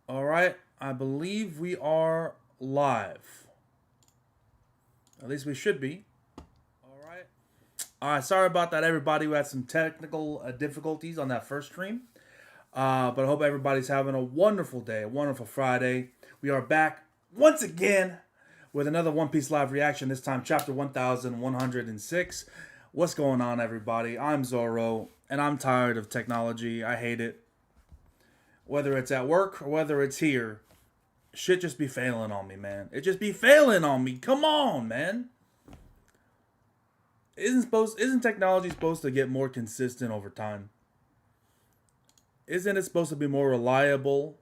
All right, I believe we are live. At least we should be. All right. All right. Sorry about that, everybody. We had some technical difficulties on that first stream, but I hope everybody's having a wonderful day, a wonderful Friday. We are back once again with another One Piece live reaction. This time, chapter 1106. What's going on, everybody? I'm Zoro, and I'm tired of technology. I hate it. Whether it's at work or whether it's here, shit just be failing on me, man. It just be failing on me. Come on, man. Isn't technology supposed to get more consistent over time? Isn't it supposed to be more reliable?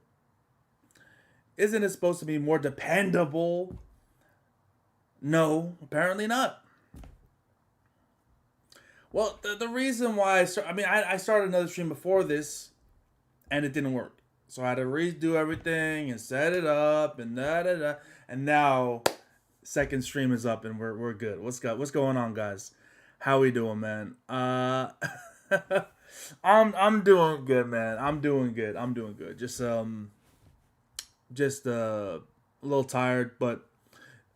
Isn't it supposed to be more dependable? No, apparently not. Well, the reason why I started another stream before this, and it didn't work. So I had to redo everything and set it up and da da da. And now, second stream is up and we're good. What's going on, guys? How we doing, man? I'm doing good, man. I'm doing good. I'm doing good. Just a little tired, but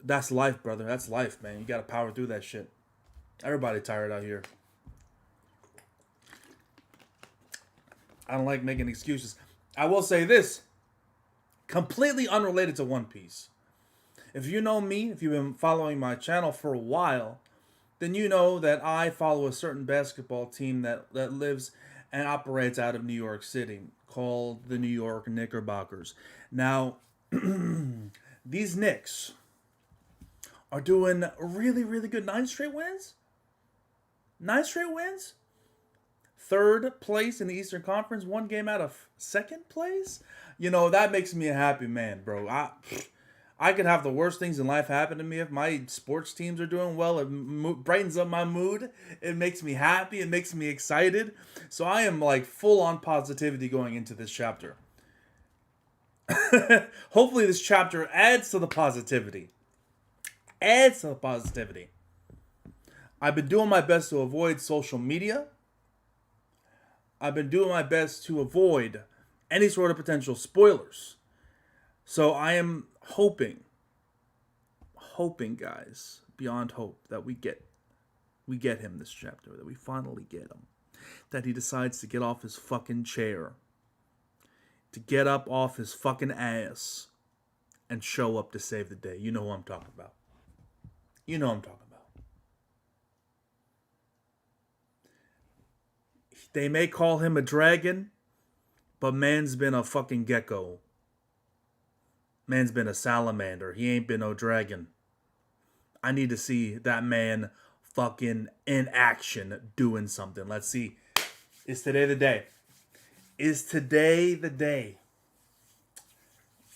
that's life, brother. That's life, man. You gotta power through that shit. Everybody tired out here. I don't like making excuses. I will say this, completely unrelated to One Piece. If you know me, if you've been following my channel for a while, then you know that I follow a certain basketball team that lives and operates out of New York City called the New York Knickerbockers. Now, these Knicks are doing really, really good. 9 straight wins? 9 straight wins? Third place in the Eastern Conference, one game out of second place. You know, that makes me a happy man, bro. I could have the worst things in life happen to me if my sports teams are doing well. It brightens up my mood. It makes me happy. It makes me excited. So I am like full on positivity going into this chapter. Hopefully, this chapter adds to the positivity. Adds to the positivity. I've been doing my best to avoid social media. I've been doing my best to avoid any sort of potential spoilers. So I am hoping, guys, beyond hope, that we get him this chapter, that we finally get him, that he decides to get off his fucking chair, to get up off his fucking ass, and show up to save the day. You know who I'm talking about. You know what I'm talking about. They may call him a dragon, but man's been a fucking gecko. Man's been a salamander. He ain't been no dragon. I need to see that man fucking in action doing something. Let's see. Is today the day? Is today the day?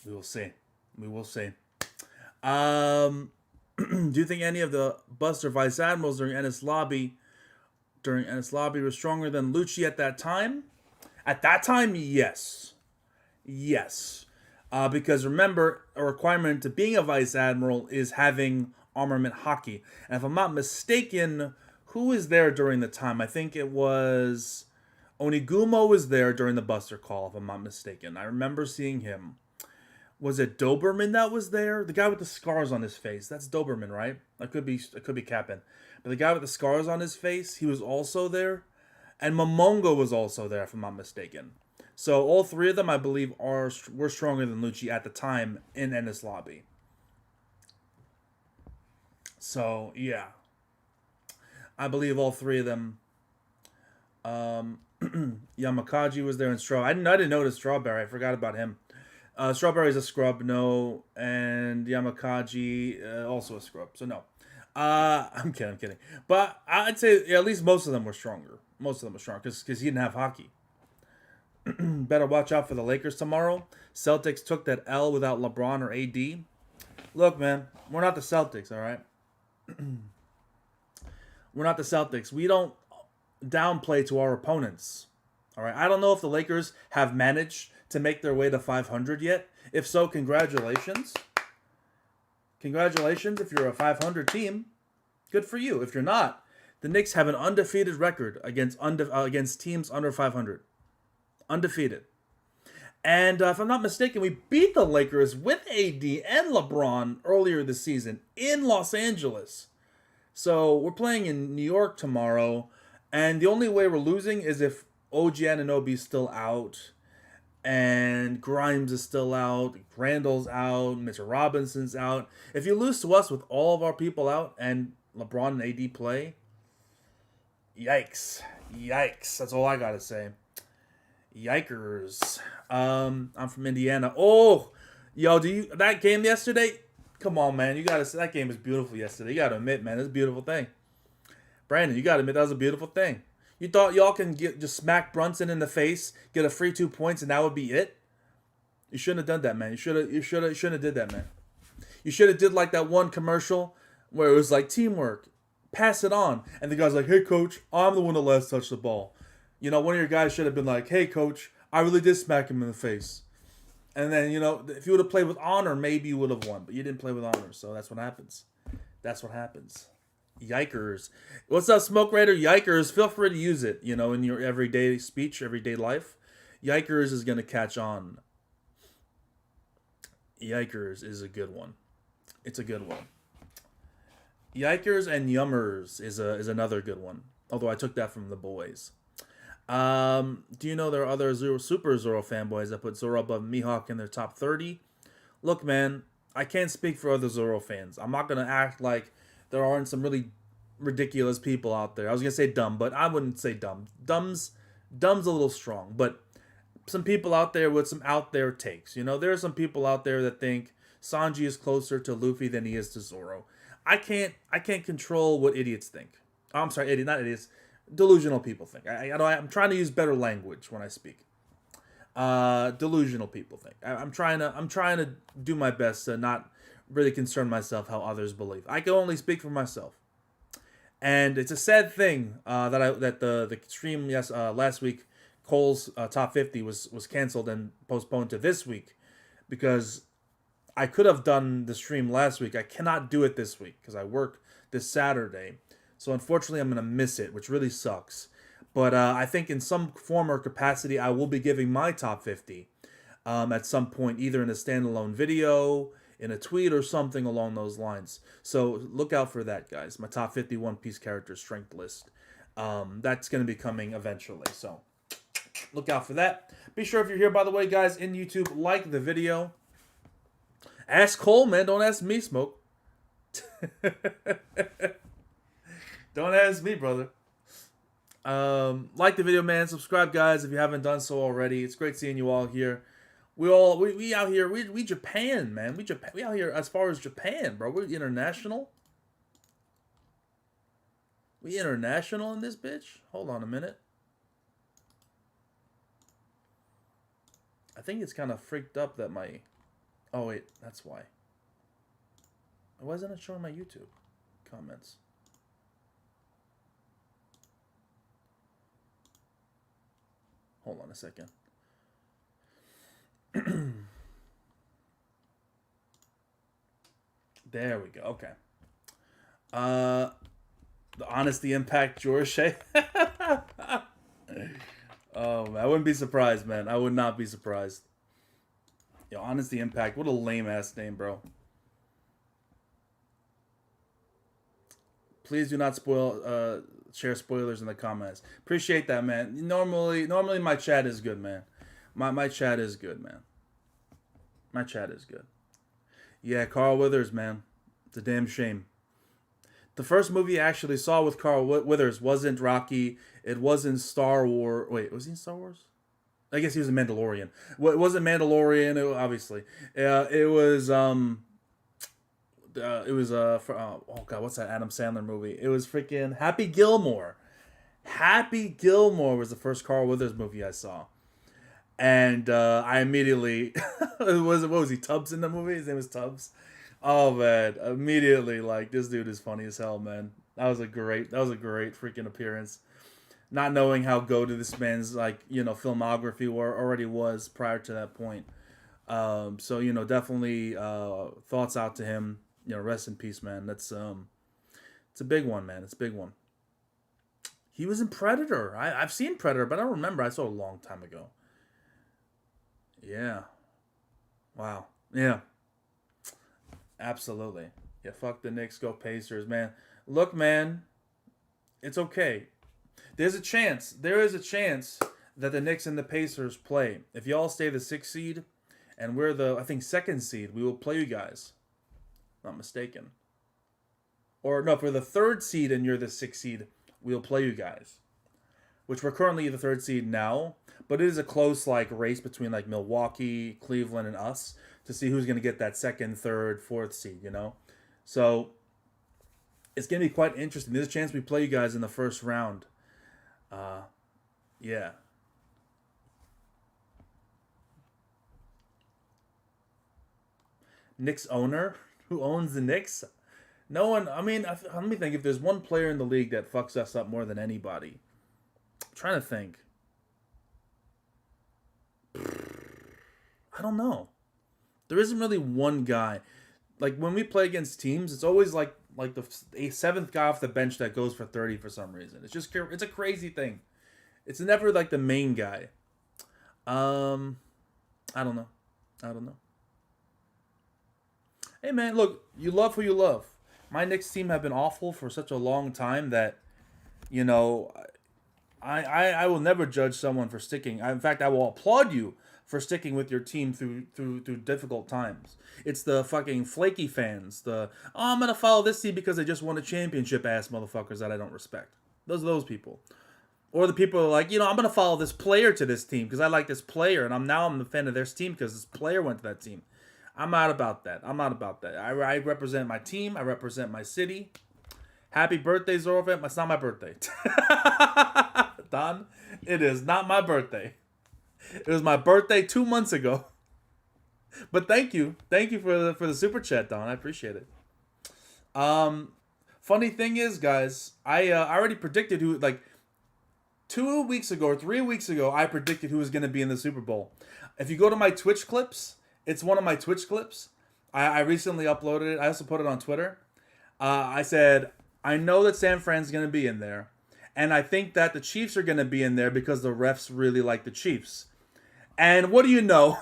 We will see. We will see. Do you think any of the Buster Vice Admirals during Ennis Lobby was stronger than Lucci at that time? At that time, yes. Yes. Because remember, a requirement to being a Vice Admiral is having armament hockey. And if I'm not mistaken, who was there during the time? I think it was Onigumo was there during the Buster Call, if I'm not mistaken. I remember seeing him. Was it Doberman that was there? The guy with the scars on his face. That's Doberman, right? I could be capping. But the guy with the scars on his face, he was also there. And Momongo was also there, if I'm not mistaken. So all three of them, I believe, were stronger than Lucci at the time in Ennis Lobby. So yeah, I believe all three of them. Yamakaji was there in Straw. I didn't notice Strawberry. I forgot about him. Strawberry's a scrub, no, and Yamakaji also a scrub. So no. I'm kidding. But I'd say at least most of them were stronger. Most of them were stronger because he didn't have hockey. Better watch out for the Lakers tomorrow. Celtics took that L without LeBron or AD. Look, man, we're not the Celtics, all right? We're not the Celtics. We don't downplay to our opponents, all right? I don't know if the Lakers have managed to make their way to 500 yet. If so, congratulations. Congratulations if you're a 500 team. Good for you. If you're not, the Knicks have an undefeated record against teams under 500. Undefeated. And if I'm not mistaken, we beat the Lakers with AD and LeBron earlier this season in Los Angeles. So we're playing in New York tomorrow, and the only way we're losing is if OG Anunoby's still out, and Grimes is still out, Randall's out, Mitchell Robinson's out. If you lose to us with all of our people out and LeBron and AD play, yikes. Yikes. That's all I gotta say. Yikers. I'm from Indiana. Oh, yo, that game yesterday? Come on, man. You gotta say that game was beautiful yesterday. You gotta admit, man, it's a beautiful thing. Brandon, you gotta admit that was a beautiful thing. You thought y'all can just smack Brunson in the face, get a free 2 points, and that would be it? You shouldn't have done that, man. You shouldn't have did that, man. You should have did like that one commercial where it was like teamwork, pass it on, and the guy's like, "Hey, coach, I'm the one that last touched the ball." You know, one of your guys should have been like, "Hey, coach, I really did smack him in the face." And then, you know, if you would have played with honor, maybe you would have won. But you didn't play with honor, so that's what happens. That's what happens. Yikers. What's up, Smoke Raider? Yikers. Feel free to use it, you know, in your everyday speech, everyday life. Yikers is going to catch on. Yikers is a good one. It's a good one. Yikers and Yummers is another good one. Although I took that from the boys. Do you know there are other Super Zoro fanboys that put Zoro above Mihawk in their top 30? Look, man, I can't speak for other Zoro fans. I'm not going to act like there aren't some really ridiculous people out there. I was going to say dumb, but I wouldn't say dumb. Dumb's a little strong, but some people out there with some out there takes. You know, there are some people out there that think Sanji is closer to Luffy than he is to Zoro. I can't control what idiots think. Oh, I'm sorry, not idiots. Delusional people think. I'm trying to use better language when I speak. Delusional people think. I'm trying to do my best to not really concern myself how others believe. I can only speak for myself. And it's a sad thing that the stream last week, Cole's top 50 was canceled and postponed to this week, because I could have done the stream last week. I cannot do it this week because I work this Saturday. So unfortunately, I'm going to miss it, which really sucks. But I think in some form or capacity, I will be giving my top 50 at some point, either in a standalone video, in a tweet, or something along those lines. So look out for that, guys. My top 50 One Piece character strength list. That's going to be coming eventually. So look out for that. Be sure, if you're here, by the way, guys, in YouTube, like the video. Ask Cole, man. Don't ask me, Smoke. Don't ask me, brother. Like the video, man. Subscribe, guys, if you haven't done so already. It's great seeing you all here. We out here. We Japan, man. We out here as far as Japan, bro. We're international. We international in this bitch. Hold on a minute. I think it's kind of freaked up that my... Oh, wait. That's why. Why isn't it showing my YouTube comments? Hold on a second. There we go. Okay. The Honesty Impact George. Oh, man. I wouldn't be surprised, man. I would not be surprised. Yo, Honesty Impact. What a lame ass name, bro. Please do not share spoilers in the comments. Appreciate that, man. Normally my chat is good, man. My chat is good, man. My chat is good. Yeah, Carl Weathers, man. It's a damn shame. The first movie I actually saw with Carl Weathers wasn't Rocky. It wasn't Star Wars. Wait, was he in Star Wars? I guess he was a Mandalorian. Well, it wasn't Mandalorian, obviously. It was oh god, what's that Adam Sandler movie? It was freaking Happy Gilmore. Happy Gilmore was the first Carl Weathers movie I saw. And I immediately what was he, Tubbs in the movie? His name was Tubbs. Oh man, immediately, like, this dude is funny as hell, man. That was a great freaking appearance. Not knowing how goated this man's, like, you know, filmography already was prior to that point. So, you know, definitely thoughts out to him. You know, rest in peace, man. That's it's a big one, man. It's a big one. He was in Predator. I've seen Predator, but I don't remember. I saw it a long time ago. Yeah. Wow. Yeah. Absolutely. Yeah. Fuck the Knicks. Go Pacers, man. Look, man. It's okay. There's a chance. There is a chance that the Knicks and the Pacers play. If y'all stay the sixth seed, and we're the I think second seed, we will play you guys. Not mistaken. Or no, for the third seed and you're the sixth seed, we'll play you guys. Which we're currently the third seed now, but it is a close like race between like Milwaukee, Cleveland, and us to see who's gonna get that second, third, fourth seed. So it's gonna be quite interesting. There's a chance we play you guys in the first round. Uh, yeah. Knicks owner who owns the Knicks. No one. I mean, let me think. If there's one player in the league that fucks us up more than anybody, I'm trying to think. I don't know. There isn't really one guy. Like when we play against teams, it's always like a seventh guy off the bench that goes for 30 for some reason. It's a crazy thing. It's never like the main guy. I don't know. I don't know. Hey man, look, you love who you love. My Knicks team have been awful for such a long time that you know I will never judge someone for sticking. In fact, I will applaud you for sticking with your team through difficult times. It's the fucking flaky fans, the I'm gonna follow this team because they just won a championship ass motherfuckers that I don't respect. Those people. Or the people are like, I'm gonna follow this player to this team because I like this player, and I'm a fan of their team because this player went to that team. I'm not about that. I'm not about that. I represent my team. I represent my city. Happy birthday, Zorovent. It's not my birthday. Don, it is not my birthday. It was my birthday 2 months ago. But thank you. Thank you for the super chat, Don. I appreciate it. Funny thing is, guys, I already predicted who, like, 2 weeks ago or 3 weeks ago, I predicted who was going to be in the Super Bowl. If you go to my Twitch clips, it's one of my Twitch clips. I recently uploaded it. I also put it on Twitter. I said, I know that San Fran's going to be in there. And I think that the Chiefs are going to be in there because the refs really like the Chiefs. And what do you know?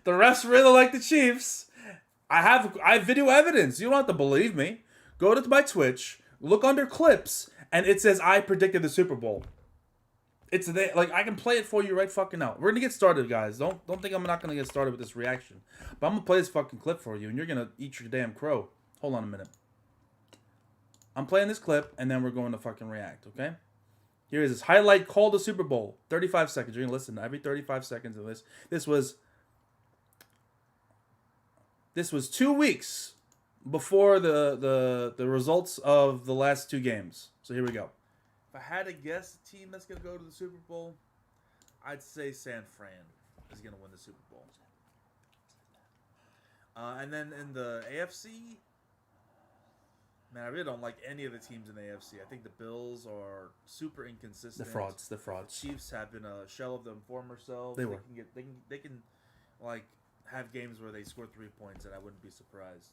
The refs really like the Chiefs. I have video evidence. You don't have to believe me. Go to my Twitch, look under clips, and it says I predicted the Super Bowl. It's there. Like, I can play it for you right fucking now. We're gonna get started, guys. Don't think I'm not gonna get started with this reaction. But I'm gonna play this fucking clip for you, and you're gonna eat your damn crow. Hold on a minute. I'm playing this clip, and then we're going to fucking react, okay? Here is this highlight call to Super Bowl. 35 seconds. You're gonna listen to every 35 seconds of this. This was 2 weeks before the results of the last two games. So here we go. If I had to guess the team that's going to go to the Super Bowl, I'd say San Fran is going to win the Super Bowl. And then in the AFC, man, I really don't like any of the teams in the AFC. I think the Bills are super inconsistent. The frauds. The Chiefs have been a shell of their former selves. They were. They can like have games where they score 3 points, and I wouldn't be surprised.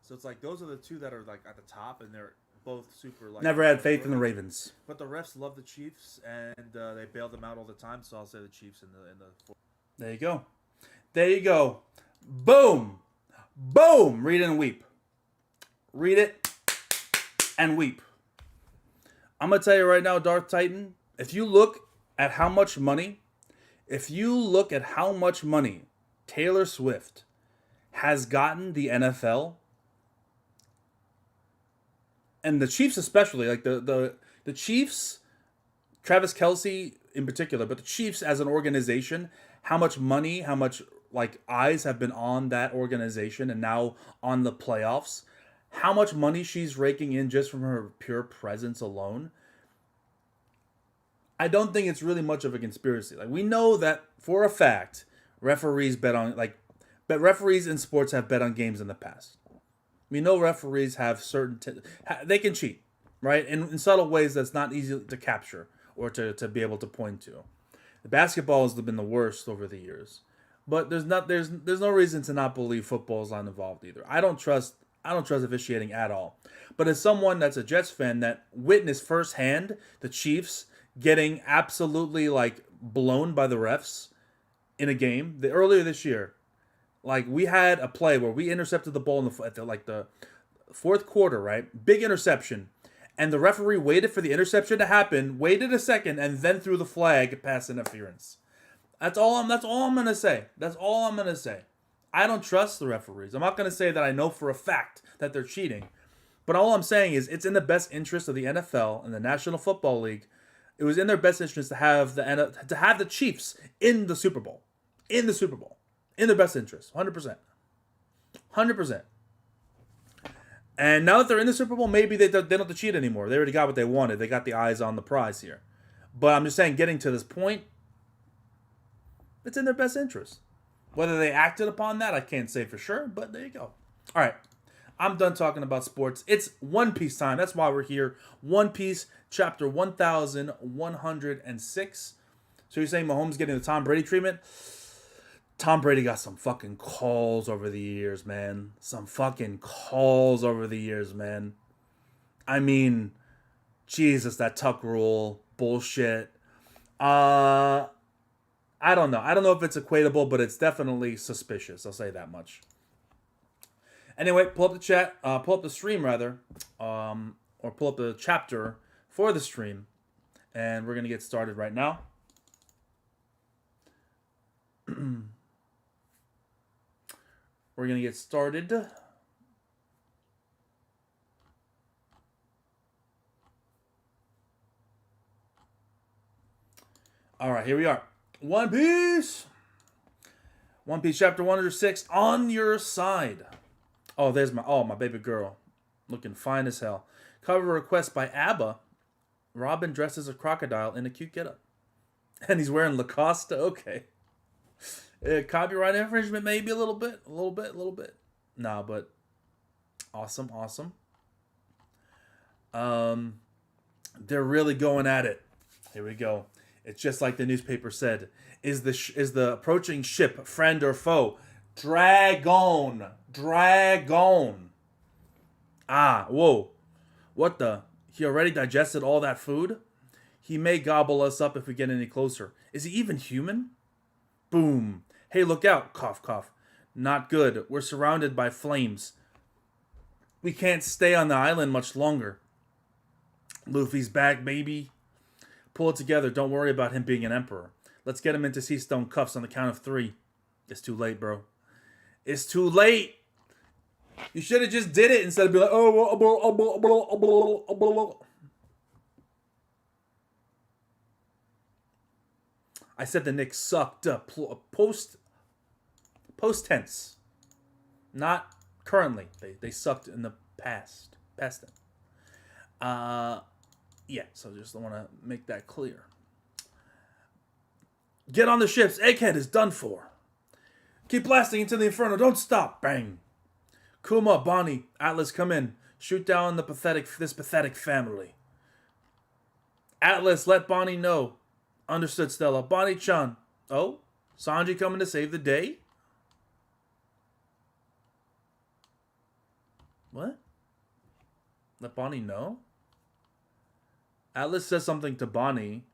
So it's like those are the two that are like at the top, and they're both super like. Never had faith in the Ravens. But the refs love the Chiefs, and they bail them out all the time. So I'll say the Chiefs in the. There you go. There you go. Boom, boom. Read it and weep. Read it and weep. I'm gonna tell you right now, Darth Titan. If you look at how much money Taylor Swift has gotten the NFL. And the Chiefs especially, like the Chiefs, Travis Kelce in particular, but the Chiefs as an organization, how much money, how much like eyes have been on that organization and now on the playoffs, how much money she's raking in just from her pure presence alone. I don't think it's really much of a conspiracy. Like, we know that for a fact, referees referees in sports have bet on games in the past. We know referees have they can cheat, right? In subtle ways that's not easy to capture or to be able to point to. The basketball has been the worst over the years, but there's no reason to not believe football is not involved either. I don't trust officiating at all. But as someone that's a Jets fan that witnessed firsthand the Chiefs getting absolutely like blown by the refs in a game earlier this year. Like we had a play where we intercepted the ball in the fourth quarter, right? Big interception, and the referee waited for the interception to happen, waited a second, and then threw the flag pass interference. That's all I'm gonna say. That's all I'm gonna say. I don't trust the referees. I'm not gonna say that I know for a fact that they're cheating, but all I'm saying is it's in the best interest of the NFL and the National Football League. It was in their best interest to have the Chiefs in the Super Bowl, in their best interest, 100%, 100%. And now that they're in the Super Bowl, maybe they don't have to cheat anymore. They already got what they wanted. They got the eyes on the prize here. But I'm just saying, getting to this point, it's in their best interest. Whether they acted upon that, I can't say for sure, but there you go. All right, I'm done talking about sports. It's One Piece time. That's why we're here. One Piece, chapter 1106. So you're saying Mahomes getting the Tom Brady treatment? Tom Brady got some fucking calls over the years, man. Some fucking calls over the years, man. I mean, Jesus, that Tuck rule bullshit. I don't know. I don't know if it's equatable, but it's definitely suspicious. I'll say that much. Anyway, pull up the chat. Pull up the stream rather, or pull up the chapter for the stream, and we're gonna get started right now. We're going to get started. All right, here we are. One Piece. One Piece chapter 106, On Your Side. Oh, there's my baby girl. Looking fine as hell. Cover request by ABBA. Robin dressed as a crocodile in a cute getup. And he's wearing Lacoste. Okay. Copyright infringement, maybe a little bit. Nah, but awesome. They're really going at it. Here we go. It's just like the newspaper said. Is the approaching ship friend or foe? Dragon. Ah, whoa. What the? He already digested all that food? He may gobble us up if we get any closer. Is he even human? Boom. Hey, look out. Cough, cough. Not good. We're surrounded by flames. We can't stay on the island much longer. Luffy's back, baby. Pull it together. Don't worry about him being an emperor. Let's get him into sea stone cuffs on the count of 3. It's too late, bro. It's too late. You should have just did it instead of being like, I said the Knicks sucked up. Post tense. Not currently. They sucked in the past. Past tense. Yeah, so just want to make that clear. Get on the ships. Egghead is done for. Keep blasting into the inferno. Don't stop. Bang. Kuma, Bonnie, Atlas, come in. Shoot down this pathetic family. Atlas, let Bonnie know. Understood, Stella. Bonnie-chan. Oh? Sanji coming to save the day? What? Let Bonnie know? Atlas says something to Bonnie.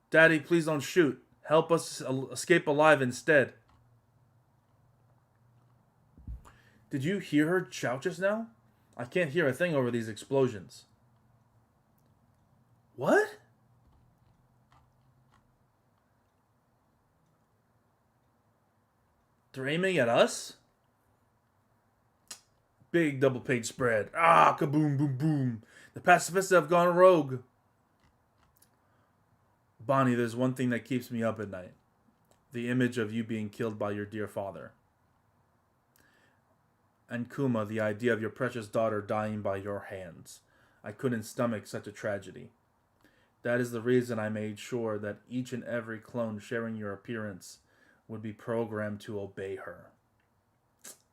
Daddy, please don't shoot. Help us escape alive instead. Did you hear her shout just now? I can't hear a thing over these explosions. What? They're aiming at us? Big double page spread. Ah, kaboom, boom, boom. The pacifists have gone rogue. Bonnie, there's one thing that keeps me up at night. The image of you being killed by your dear father. And Kuma, the idea of your precious daughter dying by your hands. I couldn't stomach such a tragedy. That is the reason I made sure that each and every clone sharing your appearance would be programmed to obey her.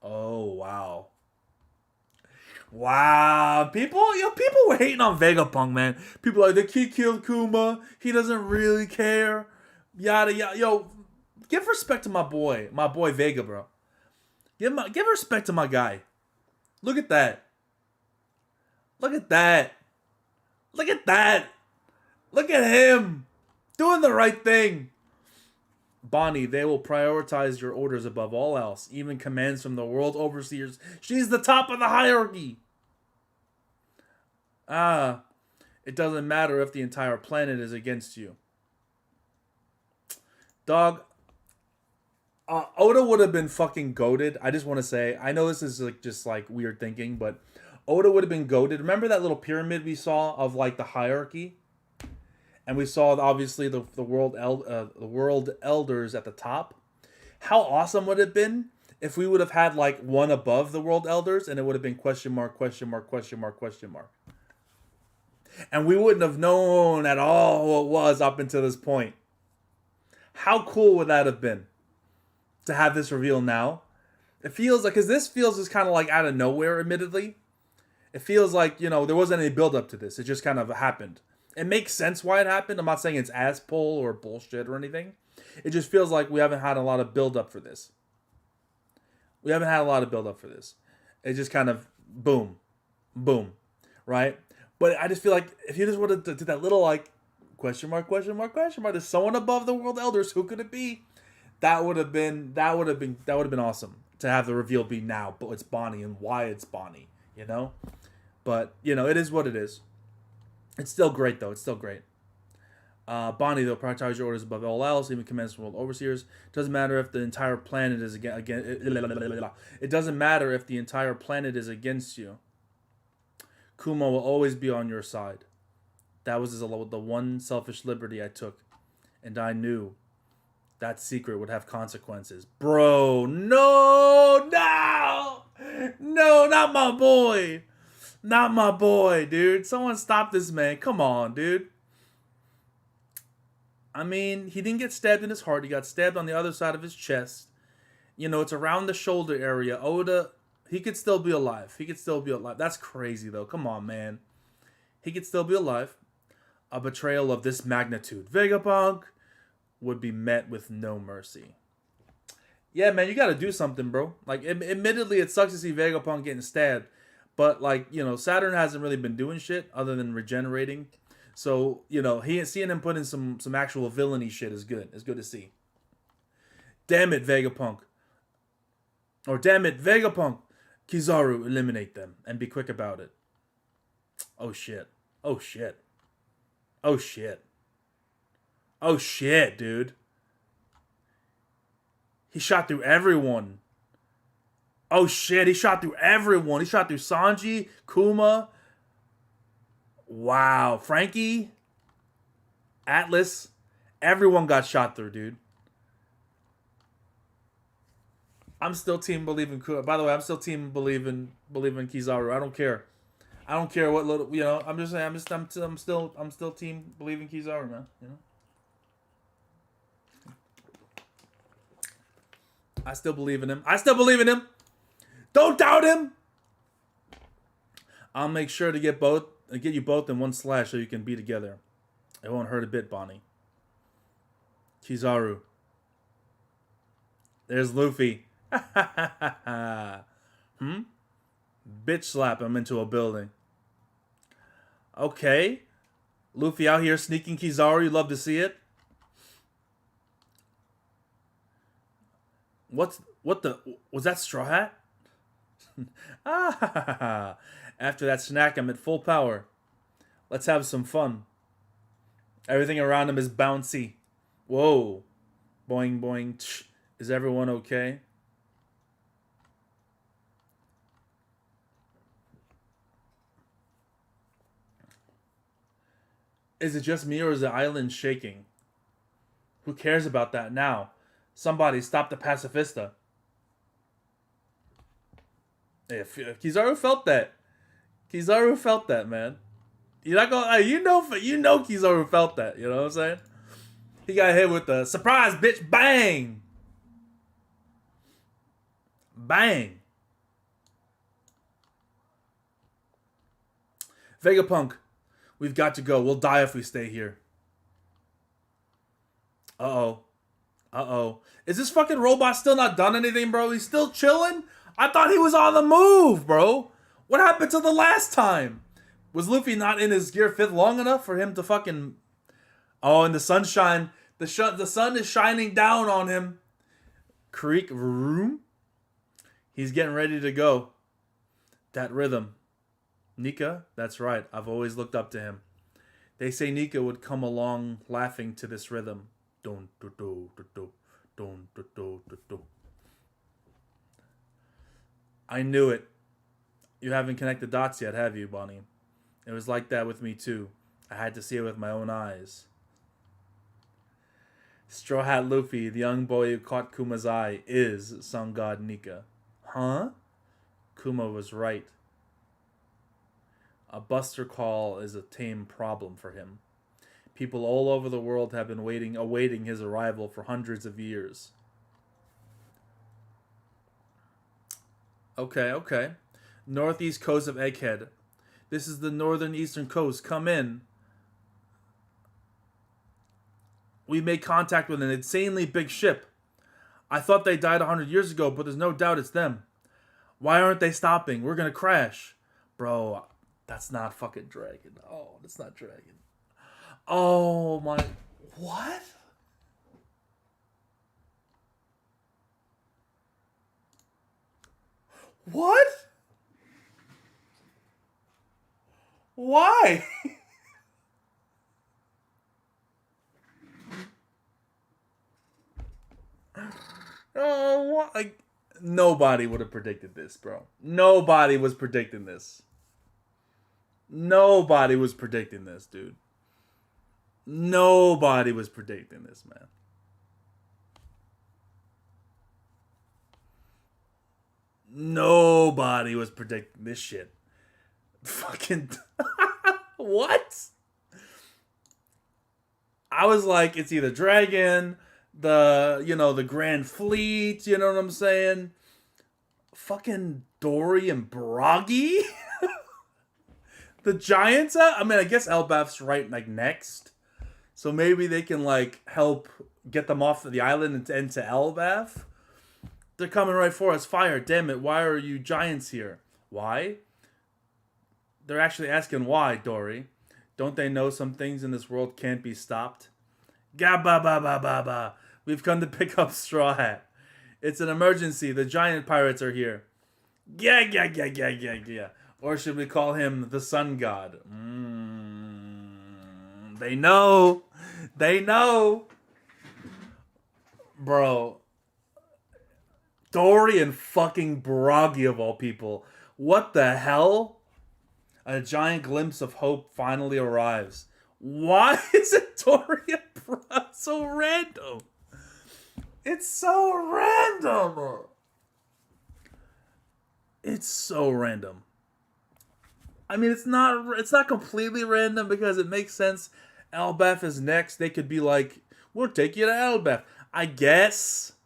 Oh, wow. Wow. People were hating on Vegapunk, man. People like, he killed Kuma. He doesn't really care. Yada, yada. Yo, give respect to my boy Vega, bro. Give respect to my guy. Look at that. Look at that. Look at him. Doing the right thing. Bonnie, they will prioritize your orders above all else, even commands from the world overseers. She's the top of the hierarchy. It doesn't matter if the entire planet is against you. Dog, Oda would have been fucking goated. I just want to say, I know this is like just like weird thinking, but Oda would have been goated. Remember that little pyramid we saw of like the hierarchy? And we saw obviously the world elders at the top. How awesome would it have been if we would have had like one above the world elders and it would have been question mark, question mark, question mark, question mark. And we wouldn't have known at all who it was up until this point. How cool would that have been to have this reveal now? It feels like, because this feels just kind of like out of nowhere, admittedly. It feels like, you know, there wasn't any build up to this. It just kind of happened. It makes sense why it happened. I'm not saying it's ass pull or bullshit or anything. It just feels like we haven't had a lot of build up for this. We haven't had a lot of build up for this. It just kind of boom, boom, right? But I just feel like if you just would have did that little like question mark, question mark, question mark, there's someone above the world elders. Who could it be? That would have been awesome to have the reveal be now. But it's Bonnie and why it's Bonnie, you know. But you know, it is what it is. It's still great, though. It's still great. Bonnie, they'll prioritize your orders above all else, even commands from world overseers. Doesn't matter if the entire planet is against. It doesn't matter if the entire planet is against you. Kuma will always be on your side. That was the one selfish liberty I took, and I knew that secret would have consequences. Bro, no, not my boy. Not my boy, dude. Someone stop this man. Come on, dude. I mean, he didn't get stabbed in his heart. He got stabbed on the other side of his chest. You know, it's around the shoulder area. Oda, he could still be alive. He could still be alive. That's crazy, though. Come on, man. He could still be alive. A betrayal of this magnitude. Vegapunk would be met with no mercy. Yeah, man, you got to do something, bro. Like, admittedly, it sucks to see Vegapunk getting stabbed. But, like, you know, Saturn hasn't really been doing shit other than regenerating. So, you know, seeing him put in some actual villainy shit is good. It's good to see. Damn it, Vegapunk. Or damn it, Vegapunk. Kizaru, eliminate them. And be quick about it. Oh, shit. Oh, shit. Oh, shit. Oh, shit, dude. He shot through everyone. Oh shit, he shot through everyone. He shot through Sanji, Kuma. Wow. Frankie, Atlas. Everyone got shot through, dude. I'm still team believing Kuma. By the way, I'm still team believing Kizaru. I don't care. I don't care what little, you know, I'm just saying I'm still team believing Kizaru, man, you know. I still believe in him. Don't doubt him. I'll make sure to get you both in one slash so you can be together. It won't hurt a bit, Bonnie. Kizaru. There's Luffy. Bitch slap him into a building. Okay. Luffy out here sneaking Kizaru. You love to see it. Was that Straw Hat? After that snack, I'm at full power. Let's have some fun. Everything around him is bouncy. Whoa. Boing, boing. Tch. Is everyone okay? Is it just me or is the island shaking? Who cares about that now? Somebody stop the pacifista. If Kizaru felt that. Kizaru felt that, man. You're not gonna, you know Kizaru felt that. You know what I'm saying? He got hit with the surprise, bitch, bang, bang. Vegapunk, we've got to go. We'll die if we stay here. Uh-oh. Is this fucking robot still not done anything, bro? He's still chilling? I thought he was on the move, bro. What happened to the last time? Was Luffy not in his gear 5th long enough for him to fucking... Oh, and the sunshine The sun is shining down on him. Creak, vroom. He's getting ready to go. That rhythm. Nika, that's right. I've always looked up to him. They say Nika would come along laughing to this rhythm. Dun, du, du, du, du. Dun, du, du, du, du. I knew it. You haven't connected dots yet, have you, Bonnie? It was like that with me, too. I had to see it with my own eyes. Straw Hat Luffy, the young boy who caught Kuma's eye, is Sun God Nika. Huh? Kuma was right. A buster call is a tame problem for him. People all over the world have been awaiting his arrival for hundreds of years. Okay. Northeast coast of Egghead. This is the northern eastern coast. Come in. We made contact with an insanely big ship. I thought they died 100 years ago, but there's no doubt it's them. Why aren't they stopping? We're gonna crash. Bro, that's not fucking Dragon. Oh, that's not Dragon. Oh my... What? What? Why? Oh, what? Like, nobody would have predicted this, bro. Nobody was predicting this. Nobody was predicting this, dude. Nobody was predicting this, man. Nobody was predicting this shit. Fucking... What? I was like, it's either Dragon... the Grand Fleet, you know what I'm saying? Fucking Dory and Bragi? The Giants? I mean, I guess Elbaf's right, like, next. So maybe they can, like, help get them off of the island and into Elbaf. They're coming right for us. Fire, damn it. Why are you Giants here? Why? They're actually asking why, Dory. Don't they know some things in this world can't be stopped? Ga-ba-ba-ba-ba-ba. We've come to pick up Straw Hat. It's an emergency. The giant pirates are here. Yeah. Or should we call him the Sun God? They know. They know. Bro. Dory and fucking Bragi of all people. What the hell? A giant glimpse of hope finally arrives. Why is it Dory and Bragi? So random. It's so random. It's so random. I mean, it's not completely random because it makes sense. Elbaf is next. They could be like, we'll take you to Elbaf. I guess.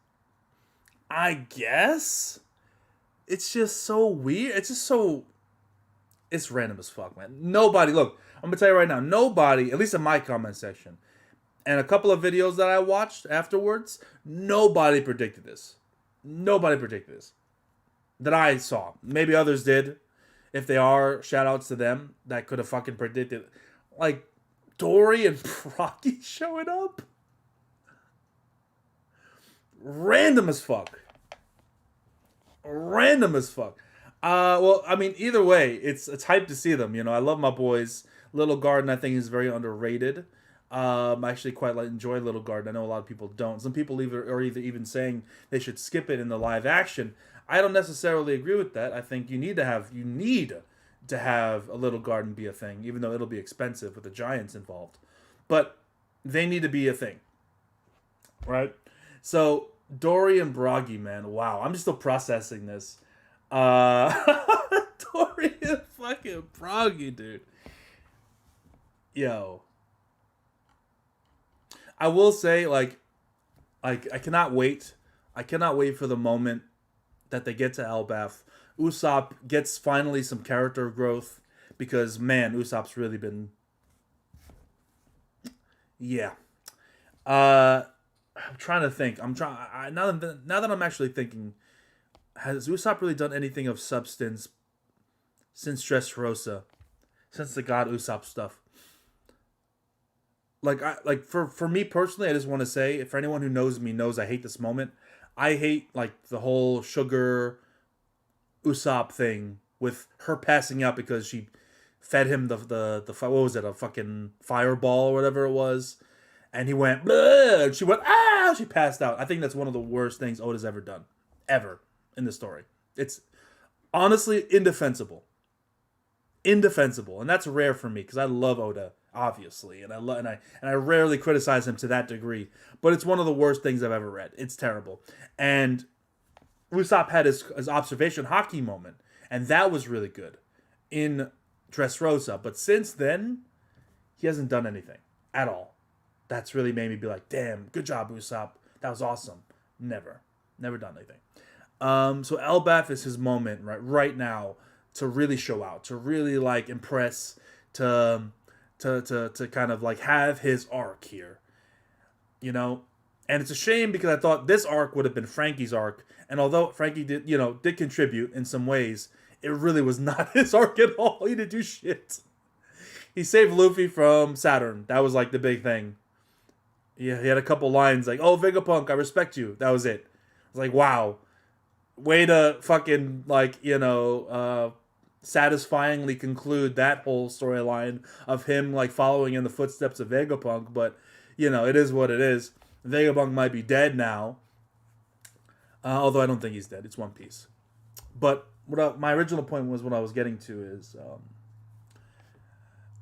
It's just so weird. It's random as fuck, man. Nobody, look, I'm going to tell you right now, nobody, at least in my comment section, and a couple of videos that I watched afterwards, nobody predicted this. Nobody predicted this. That I saw. Maybe others did. If they are, shout outs to them that could have fucking predicted. Like, Dory and Bragi showing up? Random as fuck. Well, I mean, either way, it's hype to see them. You know, I love my boys. Little Garden, I think, is very underrated. I actually quite enjoy Little Garden. I know a lot of people don't. Some people are even saying they should skip it in the live action. I don't necessarily agree with that. I think you need to have a Little Garden be a thing, even though it'll be expensive with the giants involved. But they need to be a thing, right? So Dory and Bragi, man, wow, I'm just still processing this. Dory and fucking Bragi, dude. Yo. I will say, like, I cannot wait. I cannot wait for the moment that they get to Elbaf. Usopp gets finally some character growth because, man, Usopp's really been... Yeah. I'm trying to think. Now that I'm actually thinking, has Usopp really done anything of substance since Dressrosa? Since the God Usopp stuff? For me personally, I just want to say, for anyone who knows me knows I hate this moment. I hate like the whole Sugar Usopp thing with her passing out because she fed him the what was it, a fucking fireball or whatever it was, and he went "Bleh," and she went ah, she passed out. I think that's one of the worst things Oda's ever done, ever in the story. It's honestly indefensible, and that's rare for me because I love Oda obviously, and I rarely criticize him to that degree, but it's one of the worst things I've ever read. It's terrible, and Usopp had his observation hockey moment, and that was really good in Dressrosa. But since then, he hasn't done anything at all. That's really made me be like, damn, good job, Usopp. That was awesome. Never done anything. So Elbaf is his moment right now to really show out, to really like impress, to kind of like have his arc here, you know. And it's a shame because I thought this arc would have been Frankie's arc, and although Frankie did contribute in some ways, it really was not his arc at all. He didn't do shit. He saved Luffy from Saturn. That was like the big thing. Yeah, he had a couple lines like, "Oh, Vegapunk, I respect you." That was it. I was like, wow, way to fucking satisfyingly conclude that whole storyline of him like following in the footsteps of Vegapunk. But it is what it is. Vegapunk might be dead now, although I don't think he's dead. It's One Piece. But my original point was, what I was getting to is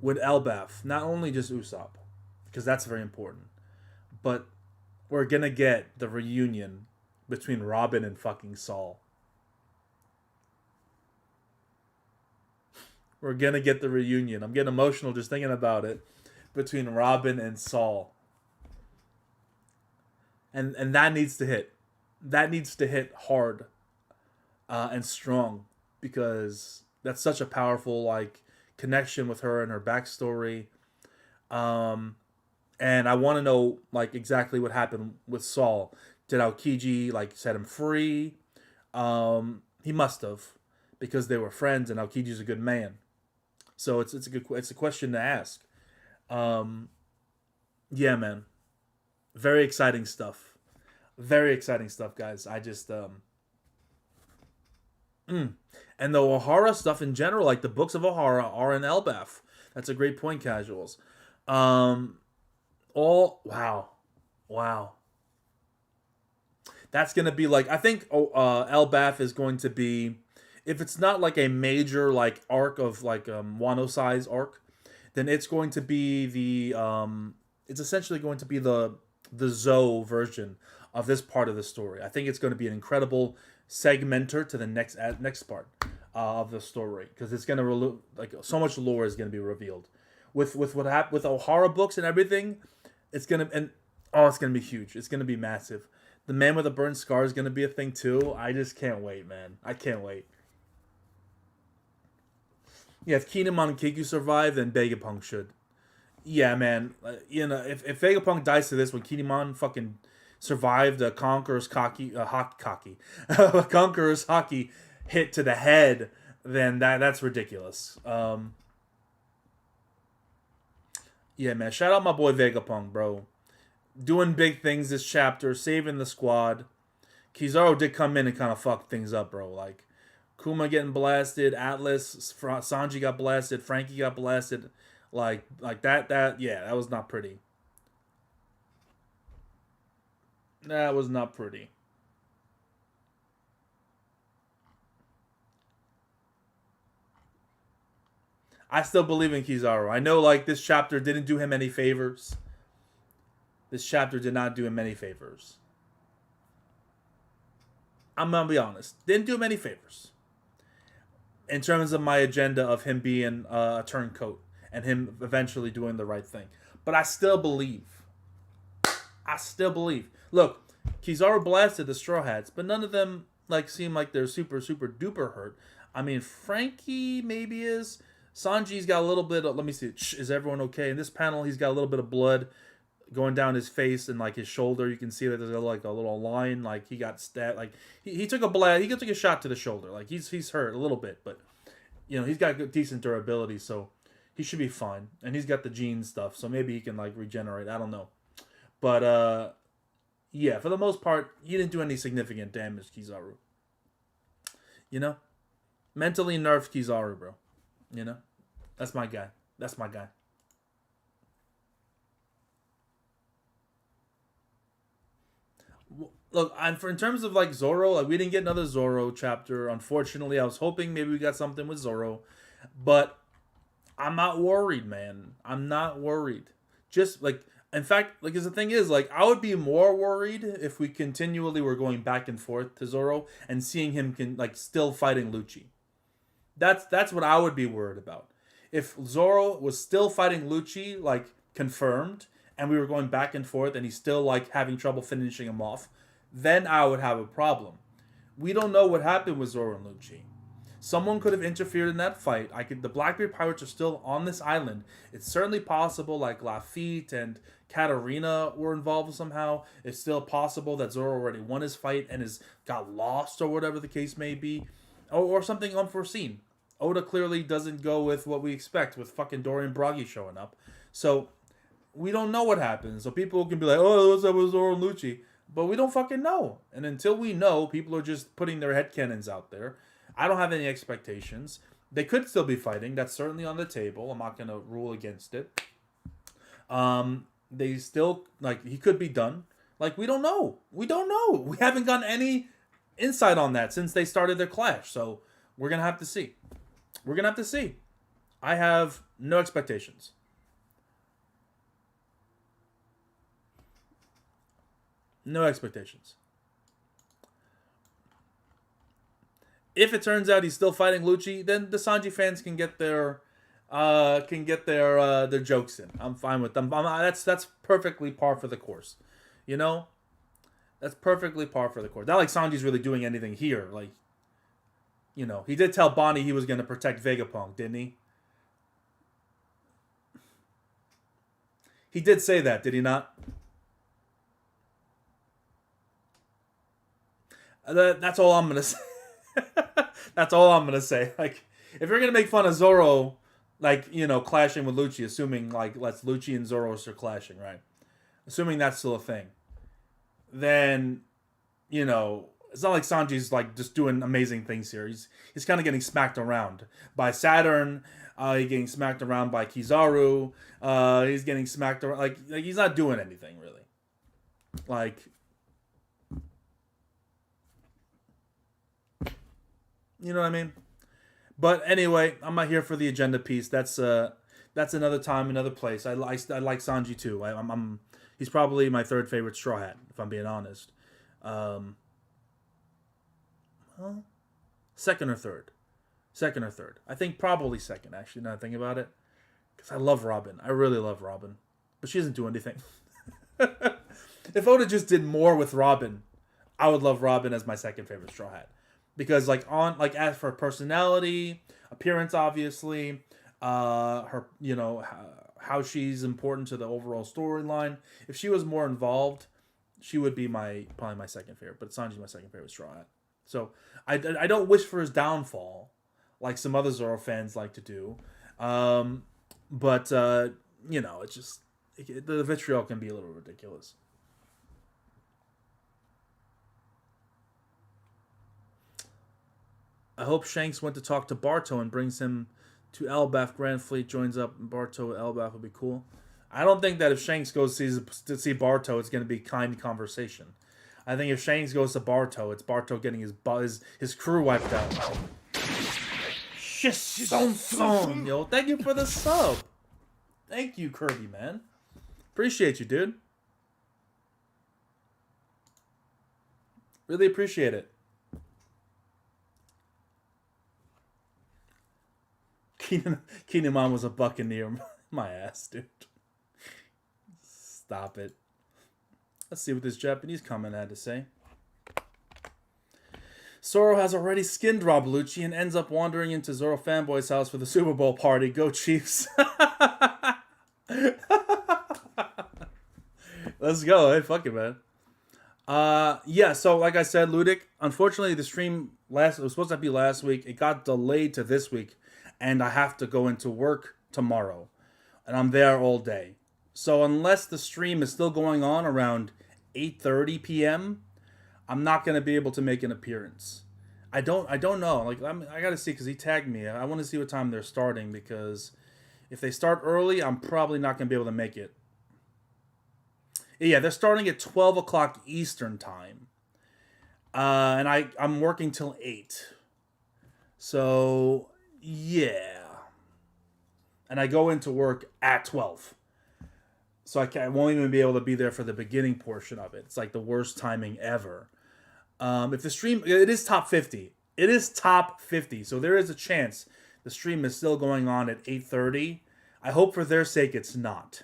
with Elbaf, not only just Usopp, because that's very important, but we're gonna get the reunion between Robin and fucking Saul. We're gonna get the reunion. I'm getting emotional just thinking about it, between Robin and Saul. And that needs to hit. That needs to hit hard and strong, because that's such a powerful like connection with her and her backstory. And I want to know like exactly what happened with Saul. Did Aokiji like set him free? He must have, because they were friends, and Aokiji's a good man. So it's a question to ask. Yeah, man. Very exciting stuff. Very exciting stuff, guys. I just And the Ohara stuff in general, like the books of Ohara, are in Elbaf. That's a great point, casuals. All wow. That's gonna be like, I think Elbaf is going to be, if it's not like a major like arc of like Wano size arc, then it's going to be it's essentially going to be the Zou version of this part of the story. I think it's going to be an incredible segmenter to the next part of the story, because it's going to like so much lore is going to be revealed with what happened with Ohara books and everything. It's going to it's going to be huge. It's going to be massive. The man with a burned scar is going to be a thing too. I just can't wait, man. I can't wait. Yeah, if Kinemon and Kiku survive, then Vegapunk should. Yeah, man. If Vegapunk dies to this when Kinemon fucking survived a Conqueror's Conqueror's hockey hit to the head, then that's ridiculous. Yeah, man. Shout out my boy Vegapunk, bro. Doing big things this chapter, saving the squad. Kizaru did come in and kind of fuck things up, bro. Like, Kuma getting blasted, Atlas, Sanji got blasted, Frankie got blasted. Like that, that was not pretty. That was not pretty. I still believe in Kizaru. I know, like, this chapter didn't do him any favors. This chapter did not do him any favors. I'm gonna be honest. Didn't do him any favors. In terms of my agenda of him being a turncoat and him eventually doing the right thing. But I still believe. Look, Kizaru blasted the Straw Hats, but none of them like seem like they're super, super duper hurt. I mean, Frankie maybe is. Sanji's got a little bit of, let me see, is everyone okay? In this panel, he's got a little bit of blood going down his face and like his shoulder. You can see that there's like a little line, like he got stabbed. Like he took a blast, he took a shot to the shoulder. Like he's hurt a little bit, but he's got good, decent durability. So He should be fine, and he's got the gene stuff, so maybe he can like regenerate. I don't know, but yeah, for the most part, he didn't do any significant damage, Kizaru. You know, mentally nerfed Kizaru, bro. You know, that's my guy. That's my guy. Look, in terms of like Zoro, like we didn't get another Zoro chapter. Unfortunately, I was hoping maybe we got something with Zoro, but I'm not worried, man. I'm not worried. Just like, in fact, like, 'cause the thing is, like, I would be more worried if we continually were going back and forth to Zoro and seeing him like still fighting Lucci. That's what I would be worried about. If Zoro was still fighting Lucci, like confirmed, and we were going back and forth, and he's still like having trouble finishing him off, then I would have a problem. We don't know what happened with Zoro and Lucci. Someone could have interfered in that fight. The Blackbeard pirates are still on this island. It's certainly possible, like Lafitte and Katarina were involved somehow. It's still possible that Zoro already won his fight and got lost or whatever the case may be, or something unforeseen. Oda clearly doesn't go with what we expect with fucking Dorian Bragi showing up. So we don't know what happens. So people can be like, oh, what's up with Zoro and Lucci? But we don't fucking know. And until we know, people are just putting their headcanons out there. I don't have any expectations. They could still be fighting. That's certainly on the table. I'm not going to rule against it. They still, like, he could be done. Like, we don't know. We don't know. We haven't gotten any insight on that since they started their clash. So we're going to have to see. We're going to have to see. I have no expectations. No expectations. If it turns out he's still fighting Lucci, then the Sanji fans can get their jokes in. I'm fine with them. That's perfectly par for the course. You know? That's perfectly par for the course. Not like Sanji's really doing anything here. Like, you know, he did tell Bonnie he was going to protect Vegapunk, didn't he? He did say that, did he not? That's all I'm going to say. That's all I'm gonna say. Like, if you're gonna make fun of Zoro, like, you know, clashing with Lucci, assuming like let's Lucci and Zoro are clashing, right? Assuming that's still a thing, then, you know, it's not like Sanji's like just doing amazing things here. He's kind of getting smacked around by Saturn. He's getting smacked around by Kizaru. He's getting smacked around like he's not doing anything really. Like. You know what I mean? But anyway, I'm not here for the agenda piece. That's another time, another place. I like Sanji too. He's probably my third favorite Straw Hat, if I'm being honest. Well, second or third. I think probably second, actually, now I think about it. Because I love Robin. I really love Robin. But she doesn't do anything. If Oda just did more with Robin, I would love Robin as my second favorite Straw Hat. Because as for personality, appearance, obviously, her, you know, how she's important to the overall storyline. If she was more involved, she would be probably my second favorite. But Sanji's my second favorite Straw Hat. So I don't wish for his downfall, like some other Zoro fans like to do. But you know, it's just the vitriol can be a little ridiculous. I hope Shanks went to talk to Barto and brings him to Elbaf. Grand Fleet joins up. Barto at Elbaf would be cool. I don't think that if Shanks goes to see Barto, it's going to be kind conversation. I think if Shanks goes to Barto, it's Barto getting his crew wiped out. Shisson, yo, thank you for the sub. Thank you, Kirby, man. Appreciate you, dude. Really appreciate it. Kinemon was a buccaneer. My ass, dude. Stop it. Let's see what this Japanese comment had to say. Zoro has already skinned Rob Lucci and ends up wandering into Zoro fanboy's house for the Super Bowl party. Go Chiefs. Let's go. Hey, fuck it, man. Yeah, so like I said, Ludic, unfortunately the stream it was supposed to be last week. It got delayed to this week. And I have to go into work tomorrow, and I'm there all day. So unless the stream is still going on around 8:30 p.m., I'm not gonna be able to make an appearance. I don't know. Like I gotta see because he tagged me. I want to see what time they're starting because if they start early, I'm probably not gonna be able to make it. Yeah, they're starting at 12 o'clock Eastern time, and I'm working till 8. So yeah, and I go into work at 12. So I won't even be able to be there for the beginning portion of it. It's like the worst timing ever. If the stream, it is top 50. It is top 50. So there is a chance the stream is still going on at 8:30. I hope for their sake it's not.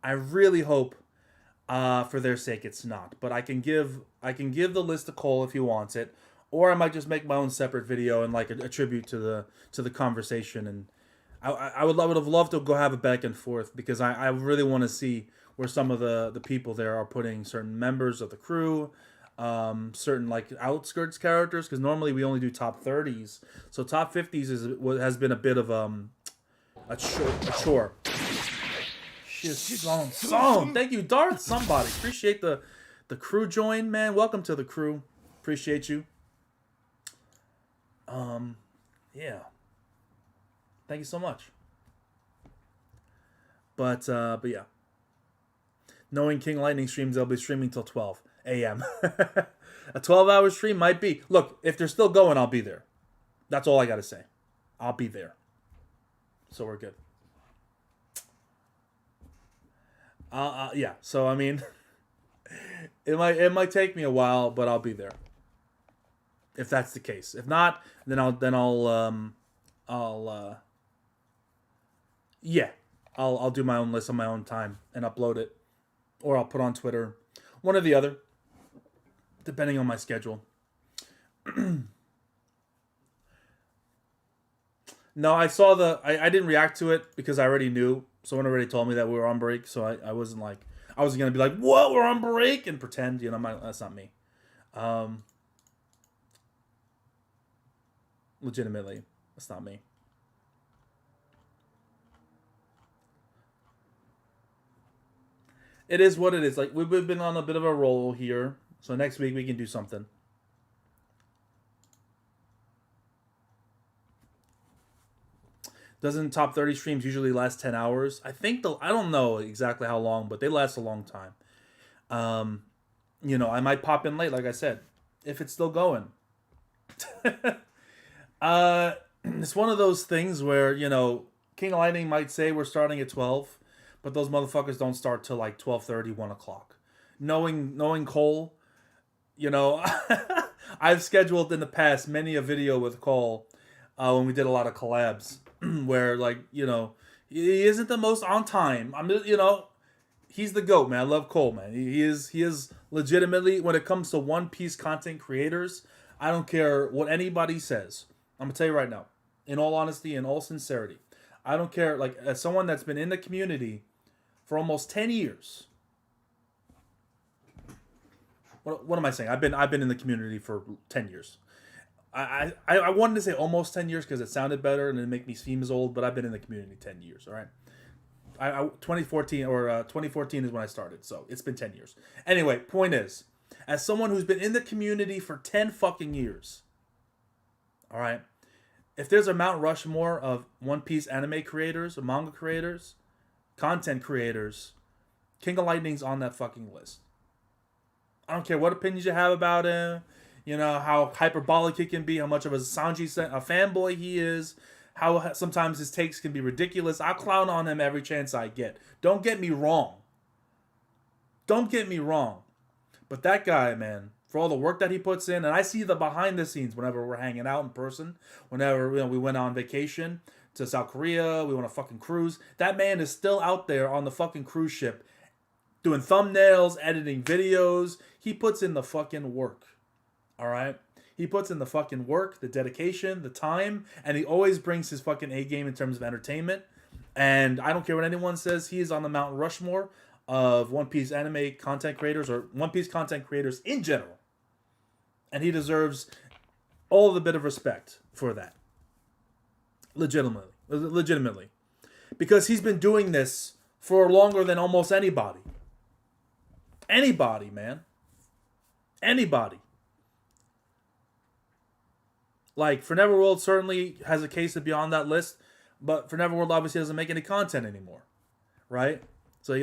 I really hope for their sake it's not. But I can give the list to Cole if he wants it, or I might just make my own separate video and like a tribute to the conversation. And I would have loved to go have a back and forth because I really want to see where some of the people there are putting certain members of the crew, certain like outskirts characters, because normally we only do top 30s. So top 50s has been a bit of a chore. Song. Thank you, Darth. Somebody appreciate the crew join, man. Welcome to the crew. Appreciate you. Yeah. Thank you so much. But yeah. Knowing King Lightning streams, they'll be streaming till 12 a.m. A 12-hour stream might be. Look, if they're still going, I'll be there. That's all I got to say. I'll be there. So we're good. Yeah. So I mean, it might take me a while, but I'll be there. If that's the case. If not, then I'll do my own list on my own time and upload it, or I'll put on Twitter, one or the other, depending on my schedule. No, I saw I didn't react to it because I already knew. Someone already told me that we were on break, so I wasn't like, I wasn't going to be like, what, we're on break? And pretend, that's not me. Legitimately, that's not me. It is what it is. Like, we've been on a bit of a roll here, so next week we can do something. Doesn't top 30 streams usually last 10 hours? I don't know exactly how long, but they last a long time. I might pop in late, like I said, if it's still going. It's one of those things where, King of Lightning might say we're starting at 12, but those motherfuckers don't start till like 12:30, 1 o'clock. Knowing Cole, I've scheduled in the past many a video with Cole when we did a lot of collabs where, like, he isn't the most on time. He's the GOAT, man. I love Cole, man. He is legitimately, when it comes to One Piece content creators, I don't care what anybody says. I'm going to tell you right now, in all honesty, in all sincerity, I don't care. Like, as someone that's been in the community for almost 10 years. What am I saying? I've been in the community for 10 years. I wanted to say almost 10 years because it sounded better and it make me seem as old, but I've been in the community 10 years, all right? 2014 is when I started, so it's been 10 years. Anyway, point is, as someone who's been in the community for 10 fucking years, all right, if there's a Mount Rushmore of One Piece anime creators, manga creators, content creators, King of Lightning's on that fucking list. I don't care what opinions you have about him, how hyperbolic he can be, how much of a Sanji a fanboy he is, how sometimes his takes can be ridiculous. I'll clown on him every chance I get. Don't get me wrong. But that guy, man, for all the work that he puts in, and I see the behind the scenes whenever we're hanging out in person, whenever we went on vacation to South Korea, we went on a fucking cruise. That man is still out there on the fucking cruise ship doing thumbnails, editing videos. He puts in the fucking work. All right? He puts in the fucking work, the dedication, the time, and he always brings his fucking A game in terms of entertainment. And I don't care what anyone says, he is on the Mount Rushmore of One Piece anime content creators, or One Piece content creators in general. And he deserves all the bit of respect for that. Legitimately. because he's been doing this for longer than almost anybody. Anybody, man. Anybody. Like, For Neverworld certainly has a case to be on that list, but For Neverworld obviously doesn't make any content anymore, right? So he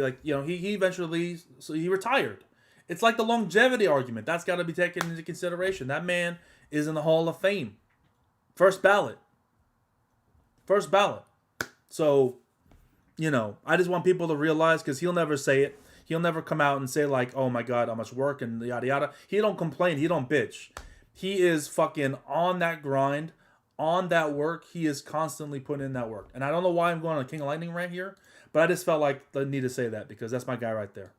eventually, so he retired. It's like the longevity argument. That's got to be taken into consideration. That man is in the Hall of Fame. First ballot. First ballot. So, I just want people to realize, because he'll never say it. He'll never come out and say like, oh my God, how much work and yada yada. He don't complain. He don't bitch. He is fucking on that grind, on that work. He is constantly putting in that work. And I don't know why I'm going on a King of Lightning rant here, but I just felt like I need to say that because that's my guy right there.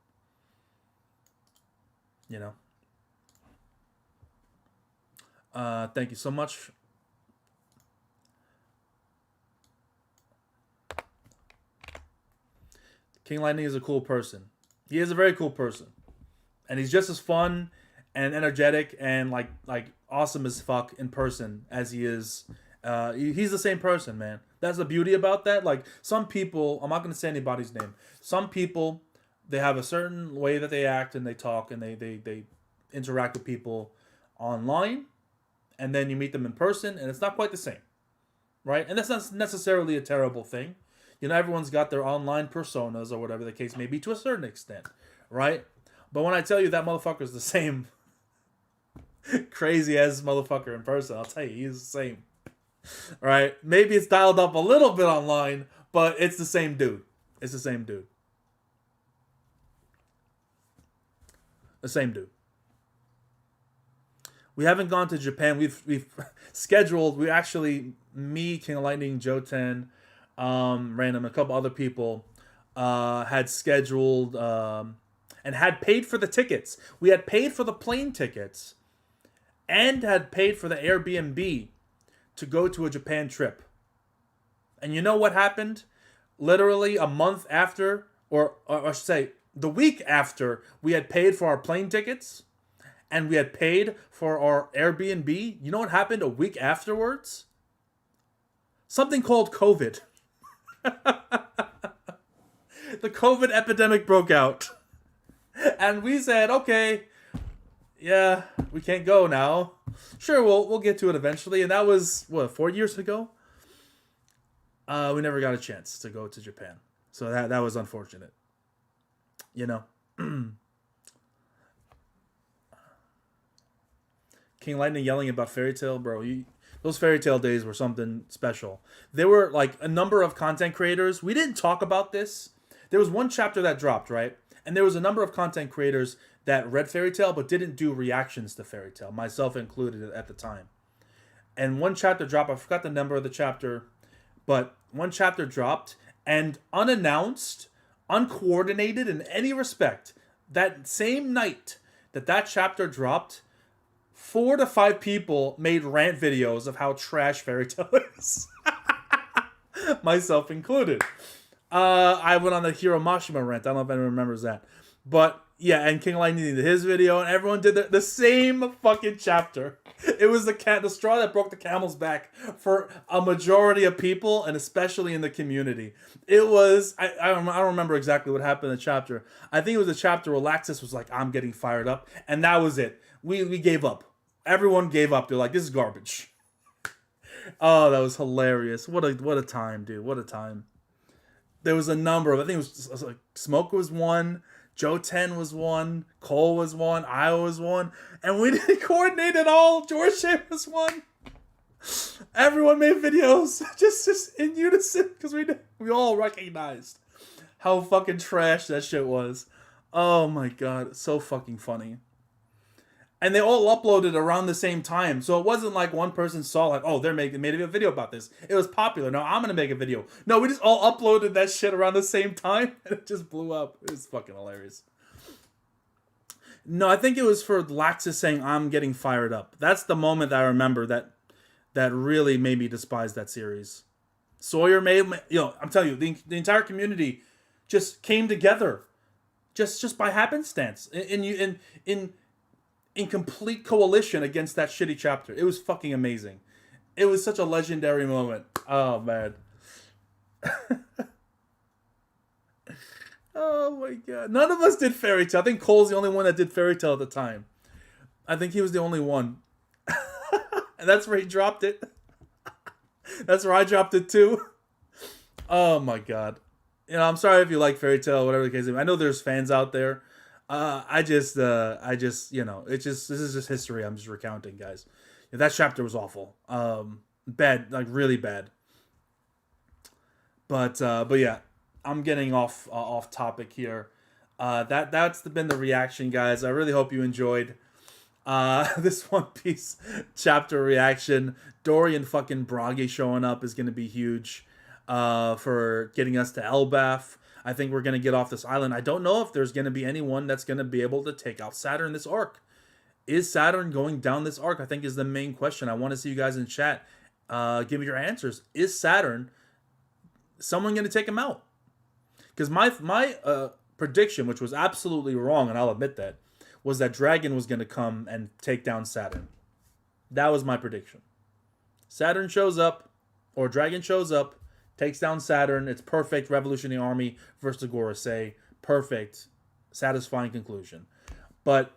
Thank you so much. King Lightning is a cool person. He is a very cool person. And he's just as fun and energetic and like awesome as fuck in person as he is. He's the same person, man. That's the beauty about that. Like, some people, I'm not going to say anybody's name. Some people, they have a certain way that they act and they talk and they interact with people online. And then you meet them in person and it's not quite the same. Right? And that's not necessarily a terrible thing. Everyone's got their online personas or whatever the case may be to a certain extent, right? But when I tell you that motherfucker's the same crazy ass motherfucker in person, I'll tell you, he's the same, right? Maybe it's dialed up a little bit online, but it's the same dude. It's the same dude. The same dude. We haven't gone to Japan. We've scheduled. Me, King of Lightning, Joten, random, a couple other people had scheduled and had paid for the tickets. We had paid for the plane tickets and had paid for the Airbnb to go to a Japan trip. And you know what happened? Literally a month after, or I should say, the week after we had paid for our plane tickets and we had paid for our Airbnb, you know what happened a week afterwards? Something called COVID. The COVID epidemic broke out. And we said, okay, yeah, we can't go now. Sure, we'll get to it eventually. And that was, 4 years ago? We never got a chance to go to Japan. So that was unfortunate. King Lightning yelling about Fairy Tail, bro. Those Fairy Tail days were something special. There were like a number of content creators. We didn't talk about this. There was one chapter that dropped, right? And there was a number of content creators that read Fairy Tail but didn't do reactions to Fairy Tail, myself included at the time. And one chapter dropped. I forgot the number of the chapter, but one chapter dropped, and unannounced, uncoordinated in any respect, that same night that chapter dropped, 4 to 5 people made rant videos of how trash Fairy Tail is. Myself included. I went on the Hiro Mashima rant. I don't know if anyone remembers that. But, yeah, and King Lightning did his video, and everyone did the same fucking chapter. It was the straw that broke the camel's back for a majority of people, and especially in the community. It was, I don't remember exactly what happened in the chapter. I think it was a chapter where Laxus was like, I'm getting fired up, and that was it. We gave up. Everyone gave up. They're like, this is garbage. Oh, that was hilarious. What a time, dude. What a time. There was a number of, I think it was like Smoke was one, Joten was one, Cole was one, Io was one, and we didn't coordinate at all. George was one. Everyone made videos just in unison because we all recognized how fucking trash that shit was. Oh my god, so fucking funny. And they all uploaded around the same time. So it wasn't like one person saw like, oh, made a video about this. It was popular. No, I'm going to make a video. No, we just all uploaded that shit around the same time. And it just blew up. It was fucking hilarious. No, I think it was for Laxus saying, I'm getting fired up. That's the moment that I remember that really made me despise that series. Sawyer made, I'm telling you, the entire community just came together. Just by happenstance. In complete coalition against that shitty chapter. It was fucking amazing. It was such a legendary moment. Oh, man. Oh my god. None of us did Fairy Tail. I think Cole's the only one that did Fairy Tail at the time. I think he was the only one. And that's where he dropped it. That's where I dropped it too. Oh my god. You know, I'm sorry if you like Fairy Tail, whatever the case is. I know there's fans out there. I just, you know, this is just history. I'm just recounting, guys. Yeah, that chapter was awful. Bad, like really bad. But yeah, I'm getting off topic here. That's been the reaction, guys. I really hope you enjoyed this One Piece chapter reaction. Dorian fucking Bragi showing up is gonna be huge. For getting us to Elbaf. I think we're gonna get off this island. I don't know if there's gonna be anyone that's gonna be able to take out Saturn this arc. Is Saturn going down this arc? I think is the main question. I want to see you guys in chat. Give me your answers. Is Saturn someone going to take him out? Because my prediction, which was absolutely wrong, and I'll admit that, was that Dragon was going to come and take down Saturn. That was my prediction. Saturn shows up, or Dragon shows up, takes down Saturn. It's perfect. Revolutionary Army versus Gorosei. Perfect. Satisfying conclusion. But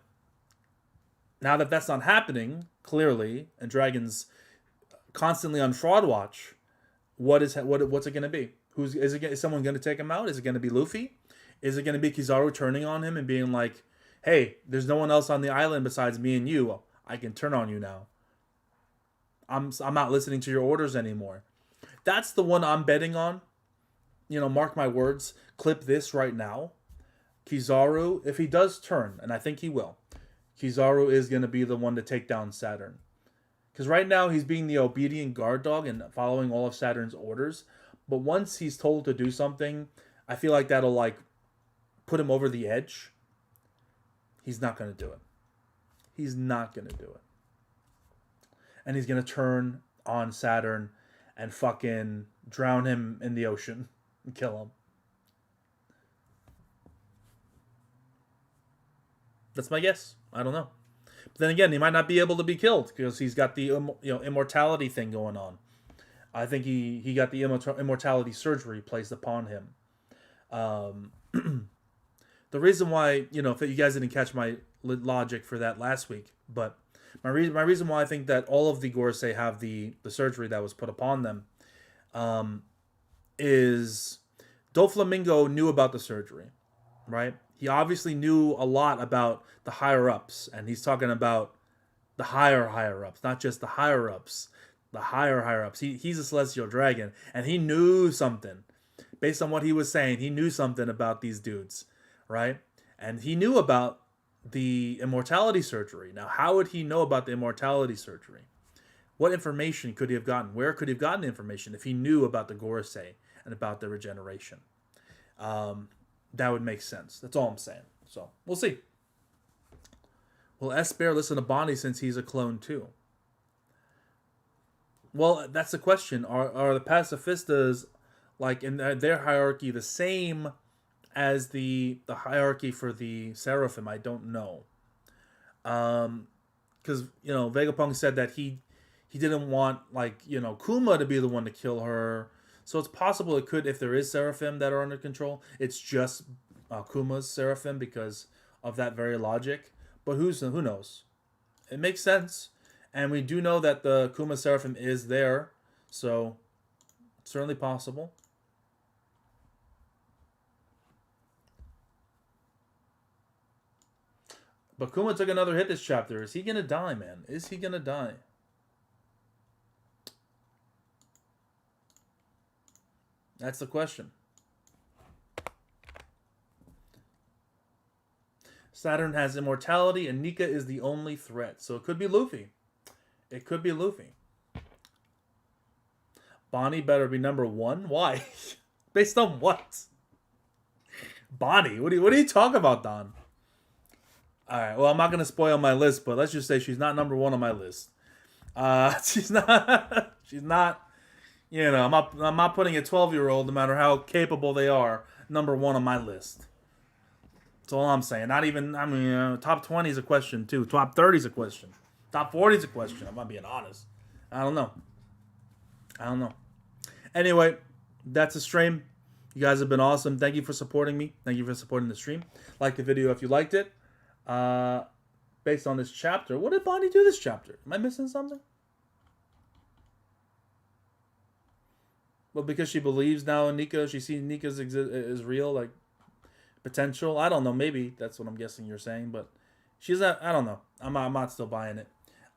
now that that's not happening, clearly, and Dragon's constantly on fraud watch, what's it going to be? Is someone going to take him out? Is it going to be Luffy? Is it going to be Kizaru turning on him and being like, "Hey, there's no one else on the island besides me and you. I can turn on you now. I'm not listening to your orders anymore." That's the one I'm betting on. You know, mark my words. Clip this right now. Kizaru, if he does turn, and I think he will, Kizaru is going to be the one to take down Saturn. Because right now he's being the obedient guard dog and following all of Saturn's orders. But once he's told to do something, I feel like that'll like put him over the edge. He's not going to do it. He's not going to do it. And he's going to turn on Saturn and fucking drown him in the ocean and kill him. That's my guess. I don't know. But then again, he might not be able to be killed because he's got the immortality thing going on. I think he got the immortality surgery placed upon him. The reason why, if you guys didn't catch my logic for that last week, but my reason why I think that all of the Gorosei have the surgery that was put upon them is Doflamingo knew about the surgery, right? He obviously knew a lot about the higher-ups, and he's talking about the higher-ups, not just the higher-ups, the higher-ups. He's a Celestial Dragon, and he knew something. Based on what he was saying, he knew something about these dudes, right? And he knew about the immortality surgery. Now, how would he know about the immortality surgery? What information could he have gotten? Where could he have gotten the information if he knew about the Gorosei and about the regeneration? That would make sense. That's all I'm saying. So, we'll see. Will Esper listen to Bonnie since he's a clone too? Well, that's the question. Are the pacifistas, like in their hierarchy, the same as the hierarchy for the Seraphim? I don't know. Because, Vegapunk said that he didn't want, Kuma to be the one to kill her. So it's possible it could, if there is Seraphim that are under control, it's just Kuma's Seraphim because of that very logic. But who knows? It makes sense. And we do know that the Kuma Seraphim is there. So it's certainly possible. But Kuma took another hit this chapter. Is he going to die, man? Is he going to die? That's the question. Saturn has immortality, and Nika is the only threat. So it could be Luffy. It could be Luffy. Bonnie better be number 1? Why? Based on what? Bonnie? What are you talking about, Don? Alright, well, I'm not going to spoil my list, but let's just say she's not number 1 on my list. She's not... I'm not putting a 12-year-old, no matter how capable they are, number 1 on my list. That's all I'm saying. Not even, top 20 is a question, too. Top 30 is a question. Top 40 is a question. I'm not being honest. I don't know. Anyway, that's a stream. You guys have been awesome. Thank you for supporting me. Thank you for supporting the stream. Like the video if you liked it. Based on this chapter. What did Bonnie do this chapter? Am I missing something? Well, because she believes now in Nico, she sees Nico's is real, like potential. I don't know. Maybe that's what I'm guessing you're saying, but she's not. I don't know. I'm not still buying it.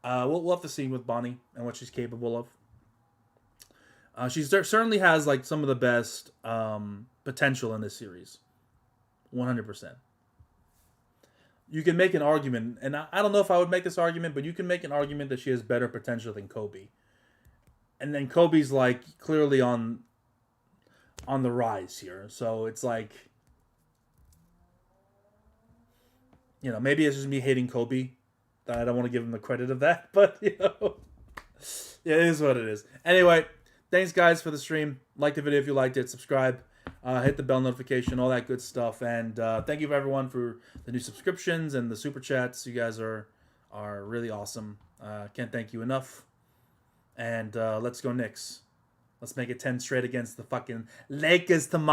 We'll have to see with Bonnie and what she's capable of. She certainly has like some of the best potential in this series. 100%. You can make an argument, and I don't know if I would make this argument, but you can make an argument that she has better potential than Kobe. And then Kobe's like clearly on the rise here. So it's like, you know, maybe it's just me hating Kobe. I don't want to give him the credit of that, but you know, yeah, it is what it is. Anyway, thanks guys for the stream. Like the video if you liked it. Subscribe. Hit the bell notification, all that good stuff. And thank you for everyone for the new subscriptions and the super chats. You guys are really awesome. Can't thank you enough. And let's go Knicks. Let's make it 10 straight against the fucking Lakers tomorrow.